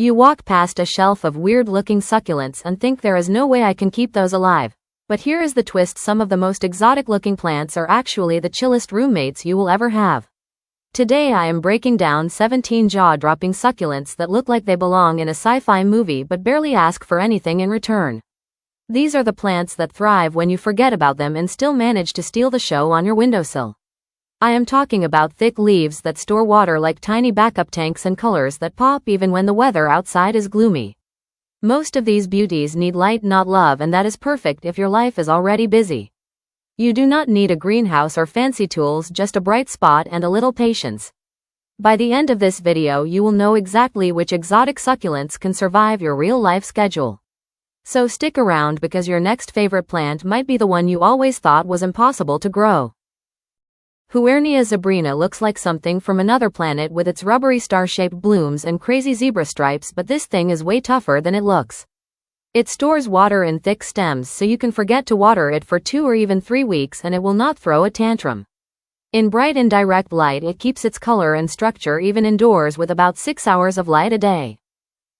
You walk past a shelf of weird-looking succulents and think there is no way I can keep those alive. But here is the twist: some of the most exotic-looking plants are actually the chillest roommates you will ever have. Today I am breaking down 17 jaw-dropping succulents that look like they belong in a sci-fi movie but barely ask for anything in return. These are the plants that thrive when you forget about them and still manage to steal the show on your windowsill. I am talking about thick leaves that store water like tiny backup tanks and colors that pop even when the weather outside is gloomy. Most of these beauties need light, not love, and that is perfect if your life is already busy. You do not need a greenhouse or fancy tools, just a bright spot and a little patience. By the end of this video you will know exactly which exotic succulents can survive your real-life schedule. So stick around because your next favorite plant might be the one you always thought was impossible to grow. Huernia Zebrina looks like something from another planet with its rubbery star-shaped blooms and crazy zebra stripes, but this thing is way tougher than it looks. It stores water in thick stems so you can forget to water it for 2 or even 3 weeks and it will not throw a tantrum. In bright indirect light it keeps its color and structure even indoors with about 6 hours of light a day.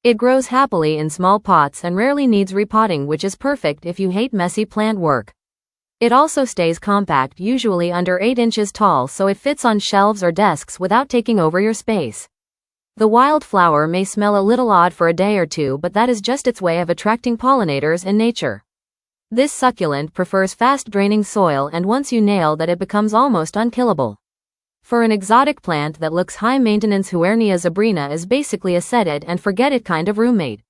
It grows happily in small pots and rarely needs repotting, which is perfect if you hate messy plant work. It also stays compact, usually under 8 inches tall, so it fits on shelves or desks without taking over your space. The wild flower may smell a little odd for a day or two, but that is just its way of attracting pollinators in nature. This succulent prefers fast-draining soil, and once you nail that it becomes almost unkillable. For an exotic plant that looks high-maintenance, Huernia Zebrina is basically a set-it-and-forget-it kind of roommate.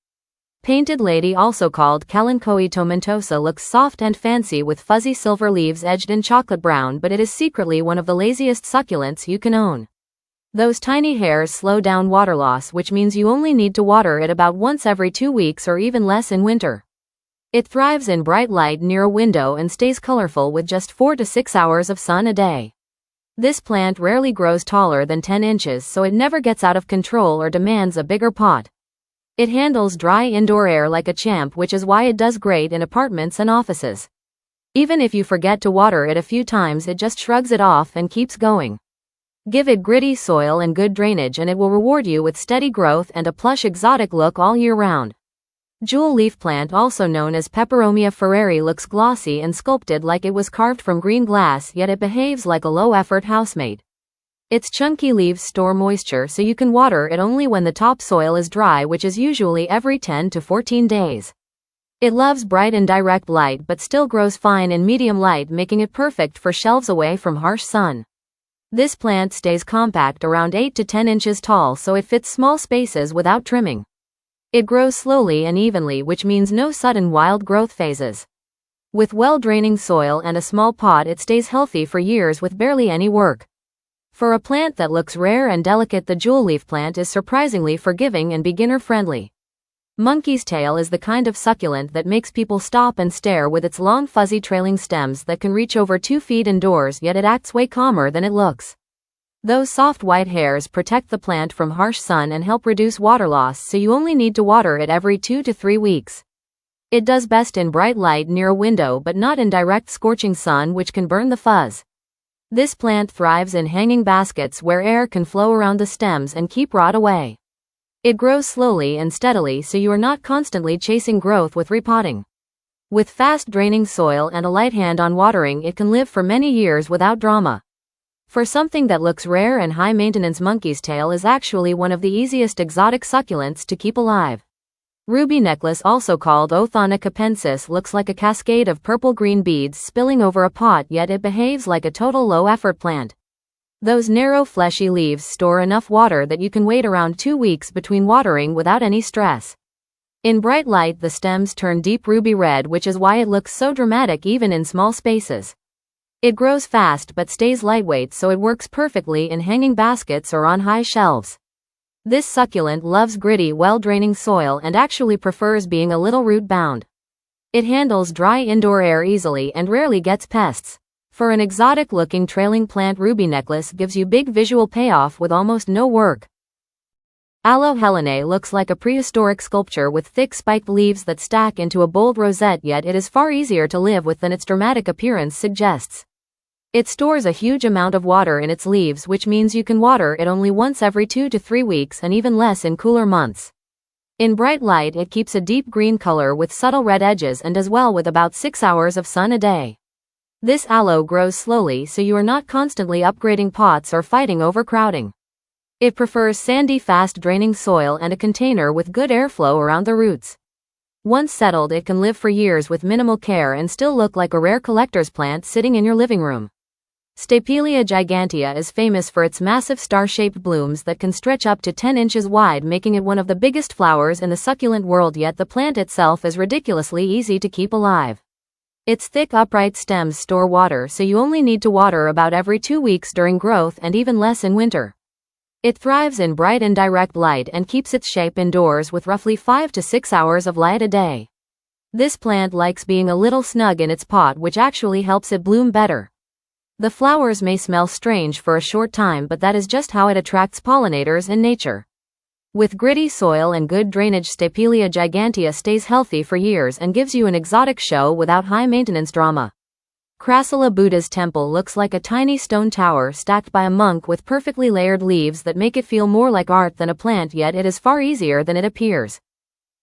Painted Lady, also called Kalanchoe tomentosa, looks soft and fancy with fuzzy silver leaves edged in chocolate brown, but it is secretly one of the laziest succulents you can own. Those tiny hairs slow down water loss, which means you only need to water it about once every 2 weeks or even less in winter. It thrives in bright light near a window and stays colorful with just 4 to 6 hours of sun a day. This plant rarely grows taller than 10 inches, so it never gets out of control or demands a bigger pot. It handles dry indoor air like a champ, which is why it does great in apartments and offices. Even if you forget to water it a few times, it just shrugs it off and keeps going. Give it gritty soil and good drainage and it will reward you with steady growth and a plush exotic look all year round. Jewel leaf plant, also known as Peperomia ferreri, looks glossy and sculpted like it was carved from green glass, yet it behaves like a low-effort housemate. Its chunky leaves store moisture so you can water it only when the topsoil is dry, which is usually every 10 to 14 days. It loves bright and direct light but still grows fine in medium light, making it perfect for shelves away from harsh sun. This plant stays compact, around 8 to 10 inches tall, so it fits small spaces without trimming. It grows slowly and evenly, which means no sudden wild growth phases. With well-draining soil and a small pot, it stays healthy for years with barely any work. For a plant that looks rare and delicate, the jewel leaf plant is surprisingly forgiving and beginner-friendly. Monkey's tail is the kind of succulent that makes people stop and stare with its long fuzzy trailing stems that can reach over 2 feet indoors, yet it acts way calmer than it looks. Those soft white hairs protect the plant from harsh sun and help reduce water loss, so you only need to water it every 2 to 3 weeks. It does best in bright light near a window but not in direct scorching sun, which can burn the fuzz. This plant thrives in hanging baskets where air can flow around the stems and keep rot away. It grows slowly and steadily, so you are not constantly chasing growth with repotting. With fast-draining soil and a light hand on watering, it can live for many years without drama. For something that looks rare and high-maintenance, monkey's tail is actually one of the easiest exotic succulents to keep alive. Ruby necklace, also called Othonna capensis, looks like a cascade of purple-green beads spilling over a pot, yet it behaves like a total low-effort plant. Those narrow fleshy leaves store enough water that you can wait around 2 weeks between watering without any stress. In bright light the stems turn deep ruby red, which is why it looks so dramatic even in small spaces. It grows fast but stays lightweight, so it works perfectly in hanging baskets or on high shelves. This succulent loves gritty, well-draining soil and actually prefers being a little root-bound. It handles dry indoor air easily and rarely gets pests. For an exotic-looking trailing plant, ruby necklace gives you big visual payoff with almost no work. Aloe Helenae looks like a prehistoric sculpture with thick spiked leaves that stack into a bold rosette, yet it is far easier to live with than its dramatic appearance suggests. It stores a huge amount of water in its leaves, which means you can water it only once every 2 to 3 weeks and even less in cooler months. In bright light it keeps a deep green color with subtle red edges and does well with about 6 hours of sun a day. This aloe grows slowly so you are not constantly upgrading pots or fighting overcrowding. It prefers sandy, fast-draining soil and a container with good airflow around the roots. Once settled, it can live for years with minimal care and still look like a rare collector's plant sitting in your living room. Stapelia Gigantea is famous for its massive star-shaped blooms that can stretch up to 10 inches wide, making it one of the biggest flowers in the succulent world, yet the plant itself is ridiculously easy to keep alive. Its thick upright stems store water, so you only need to water about every 2 weeks during growth and even less in winter. It thrives in bright and direct light and keeps its shape indoors with roughly 5 to 6 hours of light a day. This plant likes being a little snug in its pot, which actually helps it bloom better. The flowers may smell strange for a short time, but that is just how it attracts pollinators in nature. With gritty soil and good drainage, Stapelia Gigantea stays healthy for years and gives you an exotic show without high maintenance drama. Crassula Buddha's temple looks like a tiny stone tower stacked by a monk with perfectly layered leaves that make it feel more like art than a plant, yet it is far easier than it appears.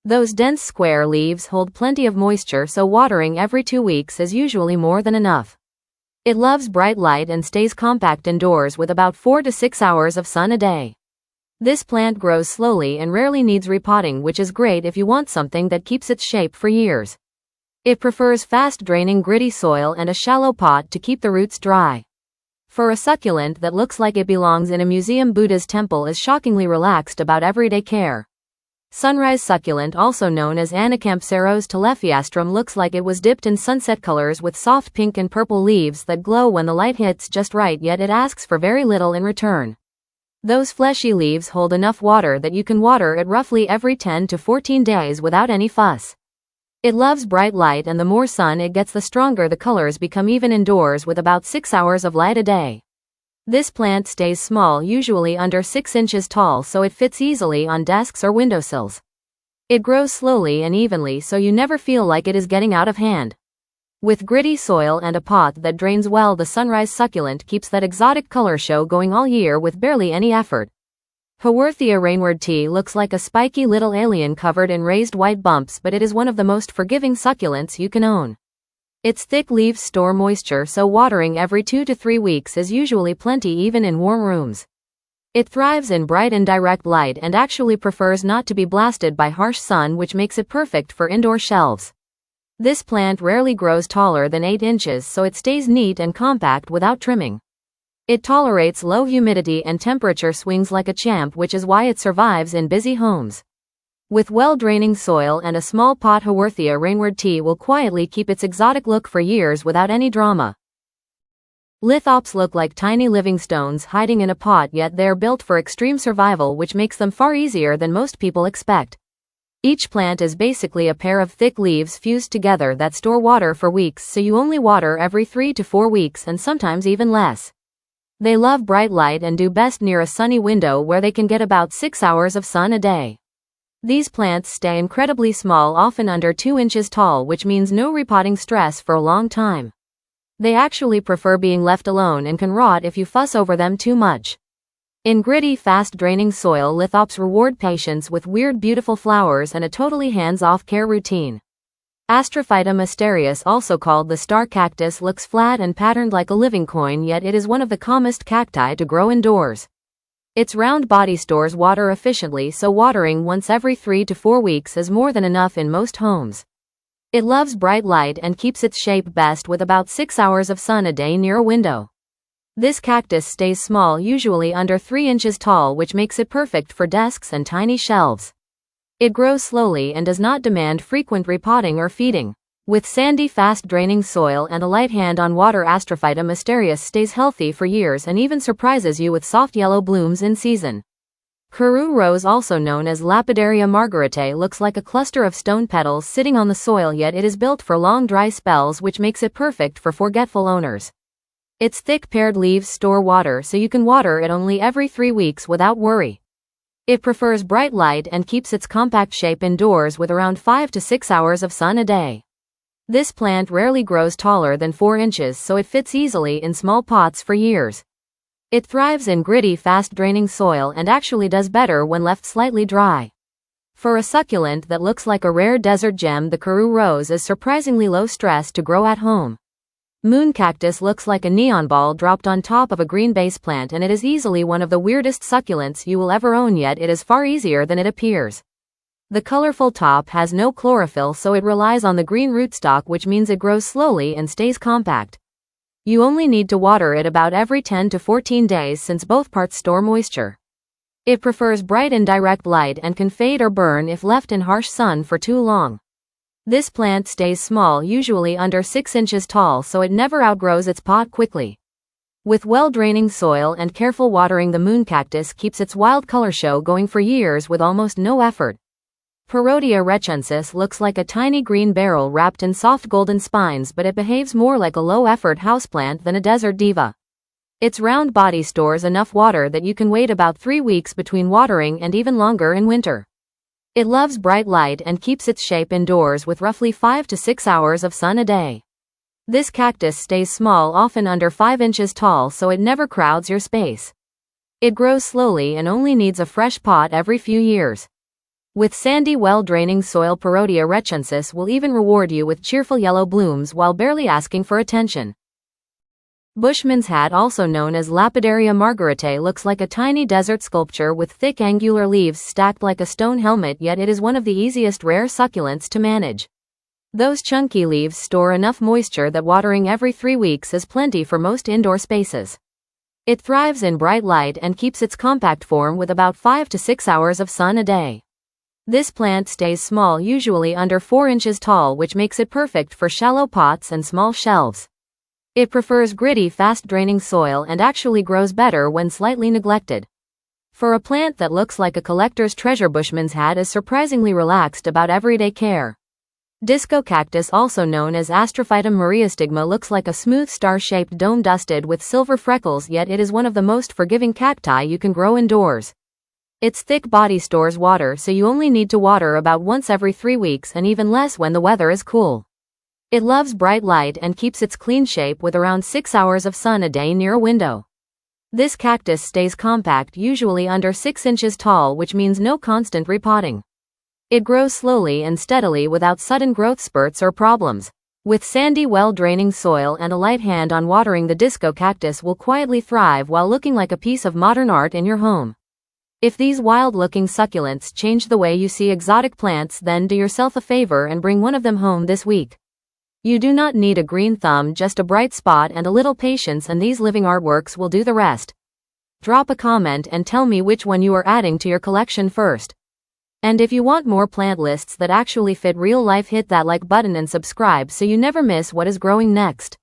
Those dense square leaves hold plenty of moisture, so watering every 2 weeks is usually more than enough. It loves bright light and stays compact indoors with about 4 to 6 hours of sun a day. This plant grows slowly and rarely needs repotting, which is great if you want something that keeps its shape for years. It prefers fast-draining gritty soil and a shallow pot to keep the roots dry. For a succulent that looks like it belongs in a museum, Buddha's temple is shockingly relaxed about everyday care. Sunrise succulent, also known as Anacampseros telephastrum, looks like it was dipped in sunset colors with soft pink and purple leaves that glow when the light hits just right, yet it asks for very little in return. Those fleshy leaves hold enough water that you can water it roughly every 10 to 14 days without any fuss. It loves bright light, and the more sun it gets, the stronger the colors become, even indoors with about 6 hours of light a day. This plant stays small, usually under 6 inches tall, so it fits easily on desks or windowsills. It grows slowly and evenly, so you never feel like it is getting out of hand. With gritty soil and a pot that drains well, the sunrise succulent keeps that exotic color show going all year with barely any effort. Haworthia Reinwardtii looks like a spiky little alien covered in raised white bumps, but it is one of the most forgiving succulents you can own. Its thick leaves store moisture, so watering every 2 to 3 weeks is usually plenty even in warm rooms. It thrives in bright and direct light and actually prefers not to be blasted by harsh sun, which makes it perfect for indoor shelves. This plant rarely grows taller than 8 inches, so it stays neat and compact without trimming. It tolerates low humidity and temperature swings like a champ, which is why it survives in busy homes. With well-draining soil and a small pot, Haworthia Reinwardtii will quietly keep its exotic look for years without any drama. Lithops look like tiny living stones hiding in a pot, yet they're built for extreme survival, which makes them far easier than most people expect. Each plant is basically a pair of thick leaves fused together that store water for weeks, so you only water every 3 to 4 weeks and sometimes even less. They love bright light and do best near a sunny window where they can get about 6 hours of sun a day. These plants stay incredibly small, often under 2 inches tall, which means no repotting stress for a long time. They actually prefer being left alone and can rot if you fuss over them too much. In gritty, fast-draining soil, Lithops reward patience with weird, beautiful flowers and a totally hands-off care routine. Astrophytum Asterias, also called the star cactus, looks flat and patterned like a living coin, yet it is one of the calmest cacti to grow indoors. Its round body stores water efficiently, so watering once every 3 to 4 weeks is more than enough in most homes. It loves bright light and keeps its shape best with about 6 hours of sun a day near a window. This cactus stays small, usually under 3 inches tall, which makes it perfect for desks and tiny shelves. It grows slowly and does not demand frequent repotting or feeding. With sandy, fast-draining soil and a light hand on water, Astrophytum Asterias stays healthy for years and even surprises you with soft yellow blooms in season. Karoo Rose, also known as Lapidaria margaritae, looks like a cluster of stone petals sitting on the soil, yet it is built for long dry spells, which makes it perfect for forgetful owners. Its thick paired leaves store water, so you can water it only every 3 weeks without worry. It prefers bright light and keeps its compact shape indoors with around 5 to 6 hours of sun a day. This plant rarely grows taller than 4 inches, so it fits easily in small pots for years. It thrives in gritty, fast-draining soil and actually does better when left slightly dry. For a succulent that looks like a rare desert gem, the Karoo Rose is surprisingly low stress to grow at home. Moon cactus looks like a neon ball dropped on top of a green base plant, and it is easily one of the weirdest succulents you will ever own, yet it is far easier than it appears. The colorful top has no chlorophyll, so it relies on the green rootstock, which means it grows slowly and stays compact. You only need to water it about every 10 to 14 days since both parts store moisture. It prefers bright and direct light and can fade or burn if left in harsh sun for too long. This plant stays small, usually under 6 inches tall, so it never outgrows its pot quickly. With well-draining soil and careful watering, the moon cactus keeps its wild color show going for years with almost no effort. Parodia Rechensis looks like a tiny green barrel wrapped in soft golden spines, but it behaves more like a low-effort houseplant than a desert diva. Its round body stores enough water that you can wait about 3 weeks between watering, and even longer in winter. It loves bright light and keeps its shape indoors with roughly 5 to 6 hours of sun a day. This cactus stays small, often under 5 inches tall, so it never crowds your space. It grows slowly and only needs a fresh pot every few years. With sandy, well-draining soil, Parodia Rechensis will even reward you with cheerful yellow blooms while barely asking for attention. Bushman's hat, also known as Lapidaria margaritae, looks like a tiny desert sculpture with thick angular leaves stacked like a stone helmet, yet it is one of the easiest rare succulents to manage. Those chunky leaves store enough moisture that watering every 3 weeks is plenty for most indoor spaces. It thrives in bright light and keeps its compact form with about 5 to 6 hours of sun a day. This plant stays small, usually under 4 inches tall, which makes it perfect for shallow pots and small shelves. It prefers gritty, fast-draining soil and actually grows better when slightly neglected. For a plant that looks like a collector's treasure, Bushman's hat is surprisingly relaxed about everyday care. Disco cactus, also known as Astrophytum Asterias, looks like a smooth star-shaped dome dusted with silver freckles, yet it is one of the most forgiving cacti you can grow indoors. Its thick body stores water, so you only need to water about once every 3 weeks, and even less when the weather is cool. It loves bright light and keeps its clean shape with around 6 hours of sun a day near a window. This cactus stays compact, usually under 6 inches tall, which means no constant repotting. It grows slowly and steadily without sudden growth spurts or problems. With sandy, well-draining soil and a light hand on watering, the disco cactus will quietly thrive while looking like a piece of modern art in your home. If these wild-looking succulents change the way you see exotic plants, then do yourself a favor and bring one of them home this week. You do not need a green thumb, just a bright spot and a little patience, and these living artworks will do the rest. Drop a comment and tell me which one you are adding to your collection first. And if you want more plant lists that actually fit real life, hit that like button and subscribe so you never miss what is growing next.